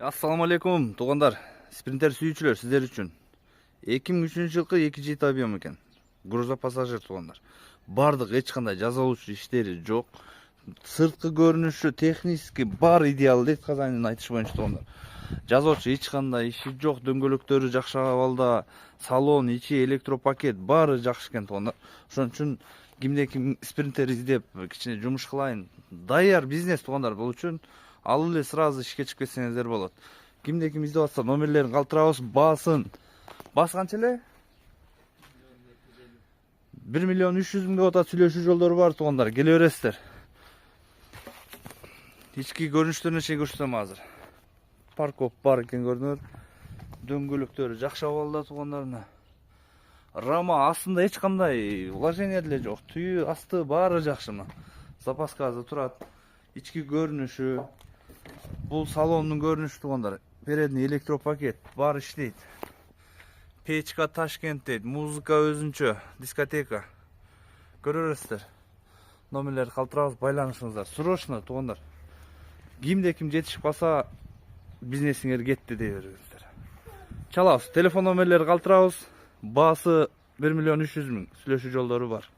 Assalamu alaikum туугандар. Спринтер сүйүүчүлөр, сиздер үчүн 2003 жылкы 2G объем экен. Груза пассажир туугандар. Бардык эч кандай жазалуучу иштери жок. Сырткы көрүнүшү, технически бар идеал дейт Казанын айтышы боюнча туугандар. Жазуучу эч кандай иши жок, дөңгөлөктөрү жакшы абалда, салон, ичи электропакет баары жакшы экен туугандар. Ошон үчүн кимде ким спринтер издеп кичине жумуш кылайын, даяр бизнес туугандар бул үчүн алып эле сразу ишке чыгып кетсеңиздер болот. Кимде ким издеп атса номерлерин калтырабыз, басын. Бас канча эле? 1 миллион 300 миңге атат, сүйлөшүү жолдору бар туугандар, келе бересиздер. Ички көрүнүштөрүнө чейин көрсөтөм азыр. Паркоп бар экен көрдүңөр. Дөңгөлөктөрү жакшы абалда туугандарына. Рама астында эч кандай вложение деле жок. Түйү, асты баары жакшы мына. Запаскасы турат. Ички көрүнүшү. Бул салондун көрүнүшү туугандар. Передний электропакет бар иштейт. Печка Ташкент дейт, музыка өзүнчө, дискотека. Көрө бересиздер. Номерлерди калтырабыз, байланышыңыздар. Срочно туугандар. Кимде ким жетишип калса бизнесиңер кетти дей бериңиздер. Чалабыз. Телефон номерлери калтырабыз. Баасы 1 миллион 300 миң. Сүйлөшүү жолдору бар.